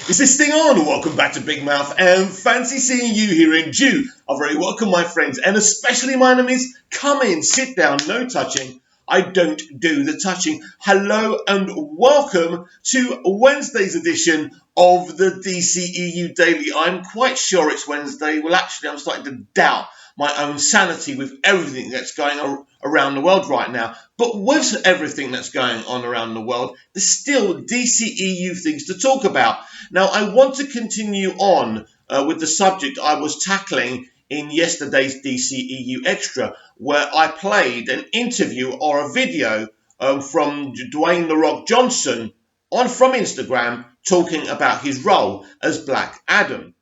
Is this thing on? Welcome back to Big Mouth, and fancy seeing you here in Jew. Are very welcome, my friends, and especially my enemies. Come in, sit down, no touching. I don't do the touching. Hello and welcome to Wednesday's edition of the DCEU Daily. I'm quite sure it's Wednesday. Well, actually, I'm starting to doubt my own sanity with everything that's going around the world right now. But with everything that's going on around the world, there's still DCEU things to talk about. Now, I want to continue on with the subject I was tackling in yesterday's DCEU Extra, where I played an interview or a video from Dwayne "The Rock" Johnson from Instagram talking about his role as Black Adam.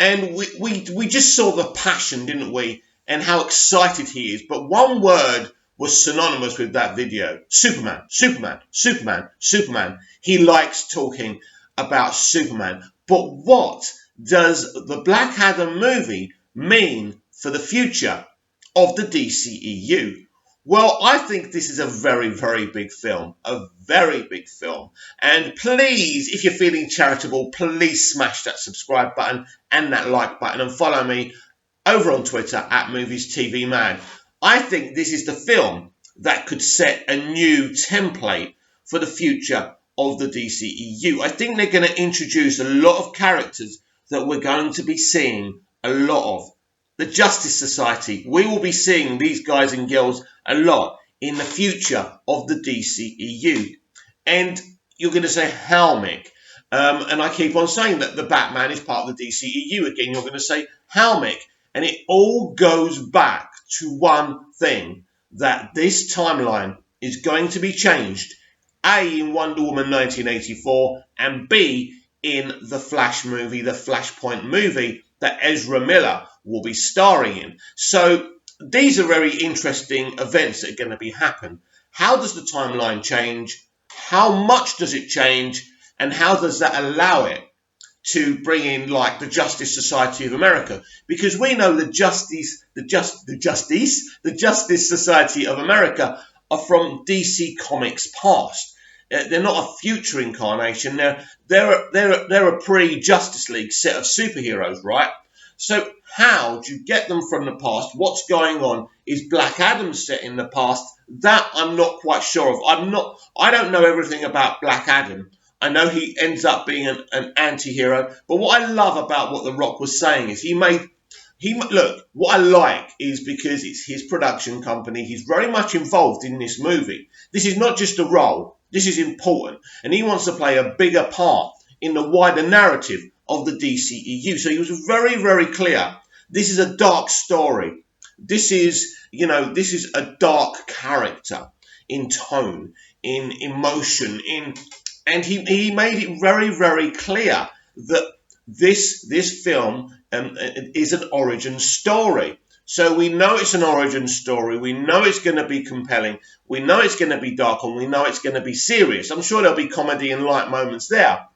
And we just saw the passion, didn't we? And how excited he is. But one word was synonymous with that video. Superman, Superman, Superman, Superman. He likes talking about Superman. But what does the Black Adam movie mean for the future of the DCEU? Well, I think this is a very, very big film. A very big film. And please, if you're feeling charitable, please smash that subscribe button and that like button and follow me over on Twitter at MoviesTVMan. I think this is the film that could set a new template for the future of the DCEU. I think they're going to introduce a lot of characters that we're going to be seeing a lot of. The Justice Society, we will be seeing these guys and girls a lot in the future of the DCEU. And you're going to say, how, Mick? And I keep on saying that the Batman is part of the DCEU. Again, you're going to say, how, Mick? And it all goes back to one thing, that this timeline is going to be changed, A, in Wonder Woman 1984, and B, in the Flash movie, the Flashpoint movie, that Ezra Miller will be starring in. So these are very interesting events that are going to be happen. How does the timeline change? How much does it change? And how does that allow it to bring in like the Justice Society of America? Because we know the Justice Society of America are from DC Comics past. They're not a future incarnation. They're a pre-Justice League set of superheroes, right? So how do you get them from the past? What's going on? Is Black Adam set in the past? That I'm not quite sure of. I don't know everything about Black Adam. I know he ends up being an anti-hero. But what I love about what The Rock was saying is look, what I like is because it's his production company. He's very much involved in this movie. This is not just a role. This is important. And he wants to play a bigger part in the wider narrative of the DCEU. So he was very, very clear. This is a dark story. This is a dark character in tone, in emotion, and he made it very, very clear that this film is an origin story. So we know it's an origin story. We know it's going to be compelling. We know it's going to be dark, and we know it's going to be serious. I'm sure there'll be comedy and light moments there.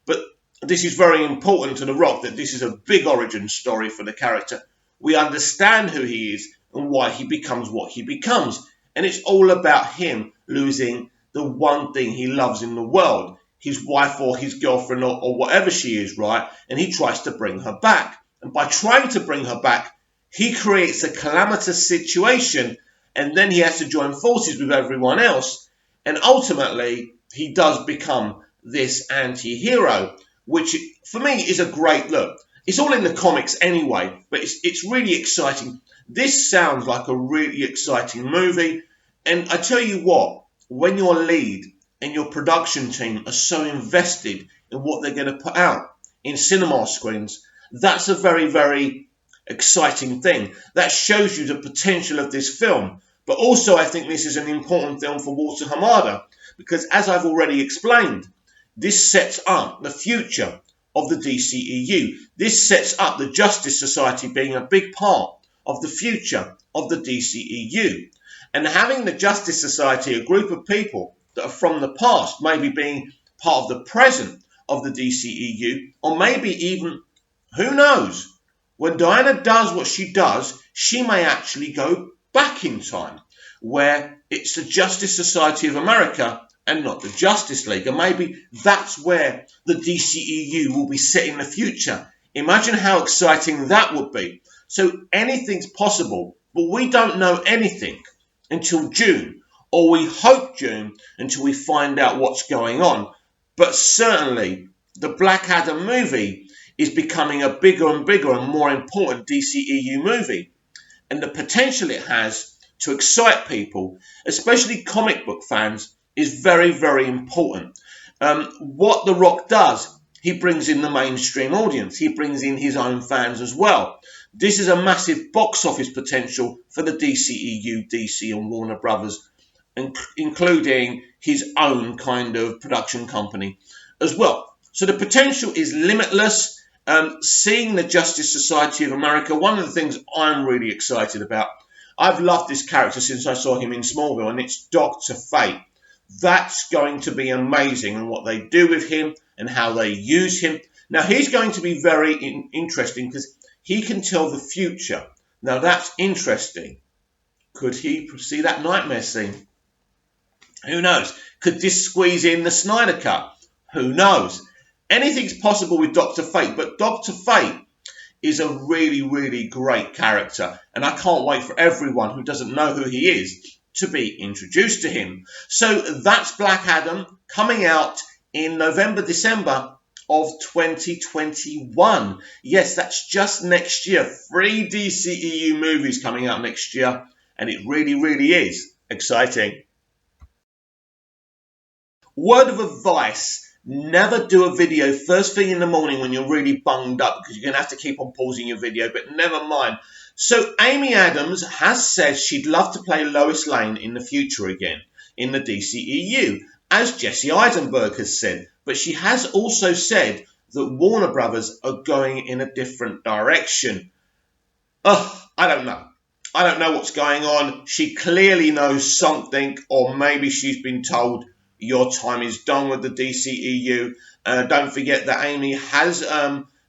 But this is very important to The Rock, that this is a big origin story for the character. We understand who he is and why he becomes what he becomes. And it's all about him losing the one thing he loves in the world, his wife or his girlfriend or whatever she is, right? And he tries to bring her back. And by trying to bring her back, he creates a calamitous situation, and then he has to join forces with everyone else. And ultimately, he does become this anti-hero, which for me is a great look. It's all in the comics anyway, but it's really exciting. This sounds like a really exciting movie. And I tell you what, when your lead and your production team are so invested in what they're going to put out in cinema screens, that's a very, very exciting thing. That shows you the potential of this film. But also, I think this is an important film for Walter Hamada, because as I've already explained, this sets up the future of the DCEU. This sets up the Justice Society being a big part of the future of the DCEU. And having the Justice Society, a group of people that are from the past, maybe being part of the present of the DCEU, or maybe even, who knows, when Diana does what she does, she may actually go back in time, where it's the Justice Society of America and not the Justice League. And maybe that's where the DCEU will be set in the future. Imagine how exciting that would be. So anything's possible, but we don't know anything until June, or we hope June, until we find out what's going on. But certainly, the Black Adam movie is becoming a bigger and bigger and more important DCEU movie. And the potential it has to excite people, especially comic book fans, is very, very important. What The Rock does, he brings in the mainstream audience. He brings in his own fans as well. This is a massive box office potential for the DCEU, DC and Warner Brothers, including his own kind of production company as well. So the potential is limitless. Seeing the Justice Society of America, one of the things I'm really excited about, I've loved this character since I saw him in Smallville, and it's Dr. Fate. That's going to be amazing, and what they do with him and how they use him. Now, he's going to be very interesting because he can tell the future. Now, that's interesting. Could he see that nightmare scene? Who knows? Could this squeeze in the Snyder Cut? Who knows? Anything's possible with Dr. Fate, but Dr. Fate is a really, really great character, and I can't wait for everyone who doesn't know who he is to be introduced to him. So that's Black Adam coming out in November, December of 2021. Yes, that's just next year. 3 DCEU movies coming out next year, and it really, really is exciting. Word of advice. Never do a video first thing in the morning when you're really bunged up, because you're going to have to keep on pausing your video, but never mind. So Amy Adams has said she'd love to play Lois Lane in the future again in the DCEU, as Jesse Eisenberg has said. But she has also said that Warner Brothers are going in a different direction. I don't know. I don't know what's going on. She clearly knows something, or maybe she's been told your time is done with the DCEU. Don't forget that Amy has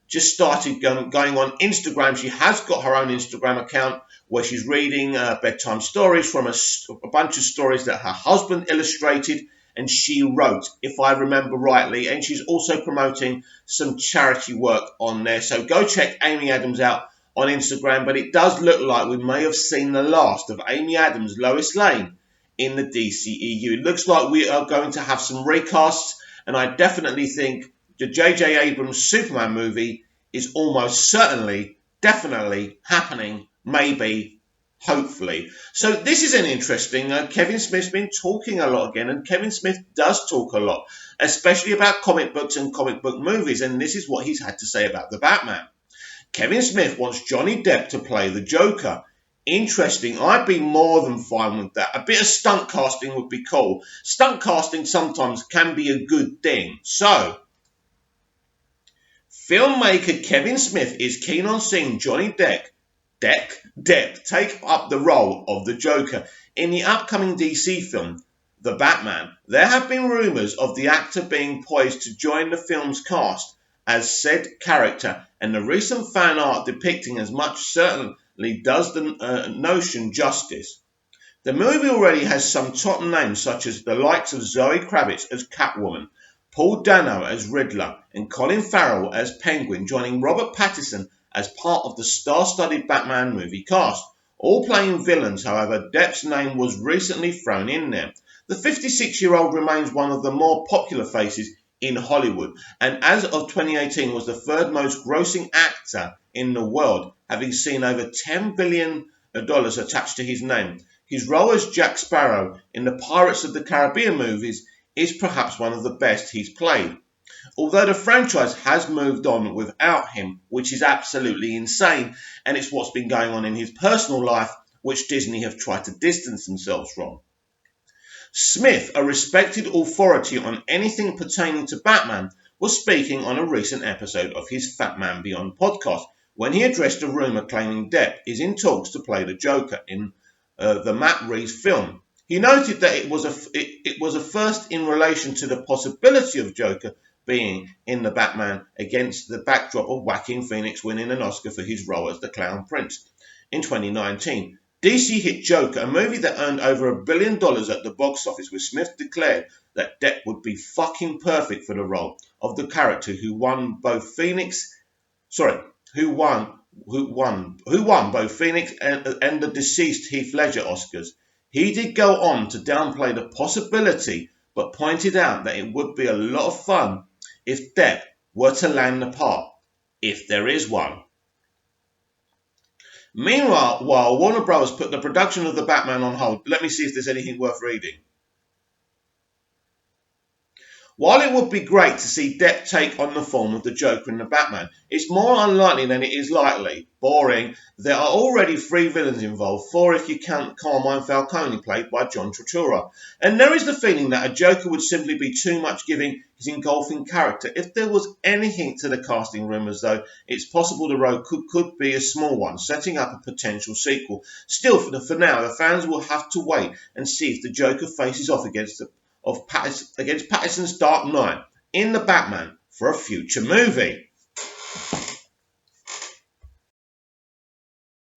just started going on Instagram. She has got her own Instagram account where she's reading bedtime stories from a bunch of stories that her husband illustrated and she wrote, if I remember rightly. And she's also promoting some charity work on there. So go check Amy Adams out on Instagram. But it does look like we may have seen the last of Amy Adams, Lois Lane, in the DCEU. It looks like we are going to have some recasts, and I definitely think the J.J. Abrams Superman movie is almost certainly, definitely happening, maybe, hopefully. So this is an interesting, Kevin Smith's been talking a lot again, and Kevin Smith does talk a lot, especially about comic books and comic book movies, and this is what he's had to say about the Batman. Kevin Smith wants Johnny Depp to play the Joker. Interesting. I'd be more than fine with that. A bit of stunt casting would be cool. Stunt casting sometimes can be a good thing. So, filmmaker Kevin Smith is keen on seeing Johnny Depp take up the role of the Joker in the upcoming DC film, The Batman. There have been rumours of the actor being poised to join the film's cast as said character, and the recent fan art depicting as much certainly does the notion justice. The movie already has some top names such as the likes of Zoe Kravitz as Catwoman, Paul Dano as Riddler, and Colin Farrell as Penguin, joining Robert Pattinson as part of the star-studded Batman movie cast. All playing villains, however, Depp's name was recently thrown in there. The 56-year-old remains one of the more popular faces in Hollywood, and as of 2018 was the third most grossing actor in the world, having seen over $10 billion attached to his name. His role as Jack Sparrow in the Pirates of the Caribbean movies is perhaps one of the best he's played. Although the franchise has moved on without him, which is absolutely insane, and it's what's been going on in his personal life, which Disney have tried to distance themselves from. Smith, a respected authority on anything pertaining to Batman, was speaking on a recent episode of his Fat Man Beyond podcast when he addressed a rumour claiming Depp is in talks to play the Joker in the Matt Reeves film. He noted that it was a first in relation to the possibility of Joker being in the Batman against the backdrop of Joaquin Phoenix winning an Oscar for his role as the Clown Prince in 2019. DC hit Joker, a movie that earned over $1 billion at the box office, with Smith declared that Depp would be fucking perfect for the role of the character who won both Phoenix, who won both Phoenix and the deceased Heath Ledger Oscars. He did go on to downplay the possibility, but pointed out that it would be a lot of fun if Depp were to land the part, if there is one. Meanwhile, while Warner Bros. Put the production of the Batman on hold, let me see if there's anything worth reading. While it would be great to see Depp take on the form of the Joker in the Batman, it's more unlikely than it is likely. Boring. There are already 3 villains involved, 4 if you count Carmine Falcone, played by John Turturro. And there is the feeling that a Joker would simply be too much giving his engulfing character. If there was any hint to the casting rumours, though, it's possible the role could be a small one, setting up a potential sequel. Still, for now, the fans will have to wait and see if the Joker faces off against Pattinson's Dark Knight in the Batman for a future movie.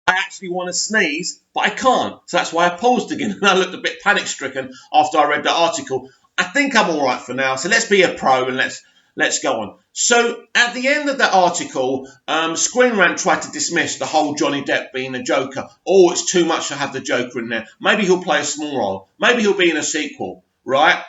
I actually want to sneeze, but I can't, so that's why I paused again and I looked a bit panic-stricken after I read the article. I think I'm all right for now, so let's be a pro and let's go on. So at the end of that article, Screen Rant tried to dismiss the whole Johnny Depp being the Joker. Oh, it's too much to have the Joker in there. Maybe he'll play a small role. Maybe he'll be in a sequel. Right?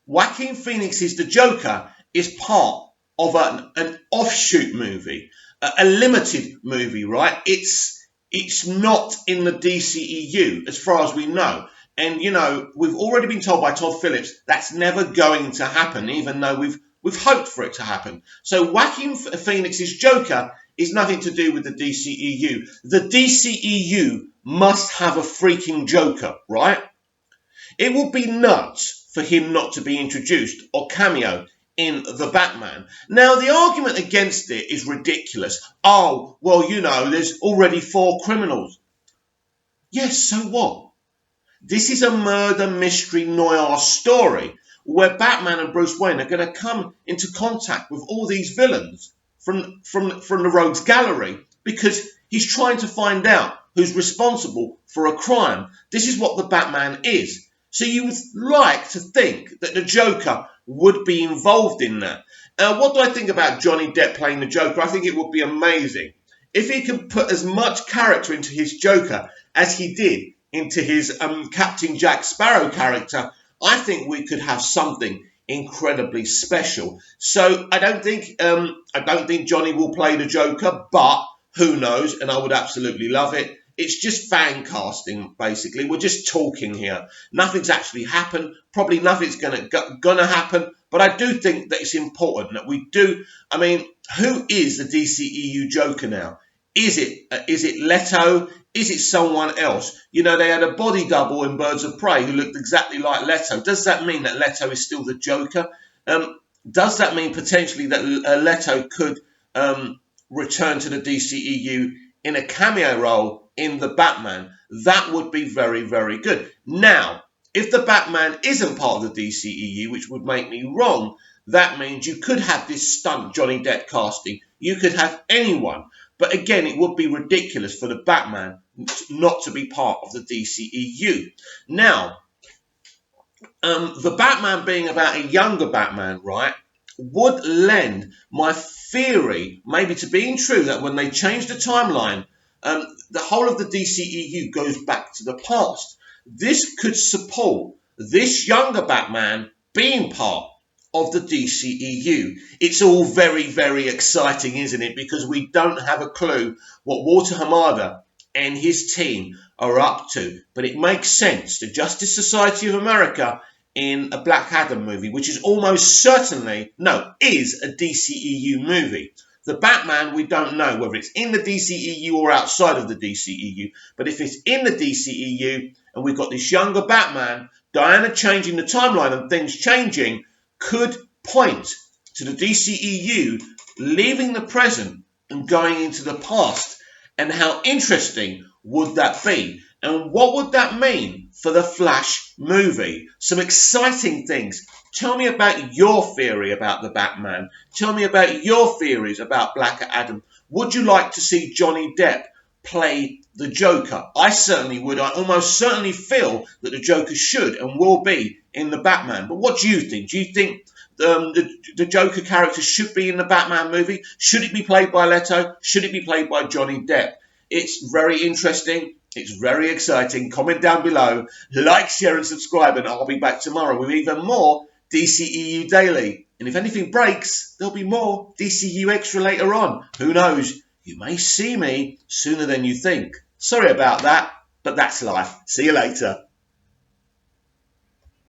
Joaquin Phoenix's The Joker is part of an offshoot movie, a limited movie, right? It's not in the DCEU as far as we know. And, you know, we've already been told by Todd Phillips that's never going to happen, even though we've hoped for it to happen. So Joaquin Phoenix's Joker is nothing to do with the DCEU. The DCEU must have a freaking Joker, right? It would be nuts for him not to be introduced or cameo in the Batman. Now, the argument against it is ridiculous. Oh, well, you know, there's already 4 criminals. Yes, so what? This is a murder mystery noir story where Batman and Bruce Wayne are going to come into contact with all these villains from the rogues gallery because he's trying to find out who's responsible for a crime. This is what the Batman is. So you would like to think that the Joker would be involved in that. What do I think about Johnny Depp playing the Joker? I think it would be amazing. If he could put as much character into his Joker as he did into his Captain Jack Sparrow character, I think we could have something incredibly special. So I don't think Johnny will play the Joker, but who knows? And I would absolutely love it. It's just fan casting, basically. We're just talking here. Nothing's actually happened. Probably nothing's gonna happen. But I do think that it's important that we do. I mean, who is the DCEU Joker now? Is it Leto? Is it someone else? You know, they had a body double in Birds of Prey who looked exactly like Leto. Does that mean that Leto is still the Joker? Does that mean potentially that Leto could return to the DCEU in a cameo role in the Batman? That would be very, very good. Now, if the Batman isn't part of the DCEU, which would make me wrong, that means you could have this stunt Johnny Depp casting. You could have anyone. But again, it would be ridiculous for the Batman not to be part of the DCEU. Now, the Batman being about a younger Batman, right, would lend my theory maybe to being true that when they change the timeline, the whole of the DCEU goes back to the past. This could support this younger Batman being part of the DCEU. It's all very, very exciting, isn't it? Because we don't have a clue what Walter Hamada and his team are up to. But it makes sense. The Justice Society of America in a Black Adam movie, which is almost certainly, is a DCEU movie. The Batman, we don't know whether it's in the DCEU or outside of the DCEU. But if it's in the DCEU and we've got this younger Batman, Diana changing the timeline and things changing, could point to the DCEU leaving the present and going into the past. And how interesting would that be? And what would that mean for the Flash movie? Some exciting things. Tell me about your theory about the Batman. Tell me about your theories about Black Adam. Would you like to see Johnny Depp play the Joker. I certainly would. I almost certainly feel that the Joker should and will be in the Batman. But what do you think? Do you think the Joker character should be in the Batman movie? Should it be played by Leto? Should it be played by Johnny Depp? It's very interesting. It's very exciting. Comment down below, like, share and subscribe, and I'll be back tomorrow with even more DCEU Daily. And if anything breaks, there'll be more DCU Extra later on. Who knows? You may see me sooner than you think. Sorry about that, but that's life. See you later.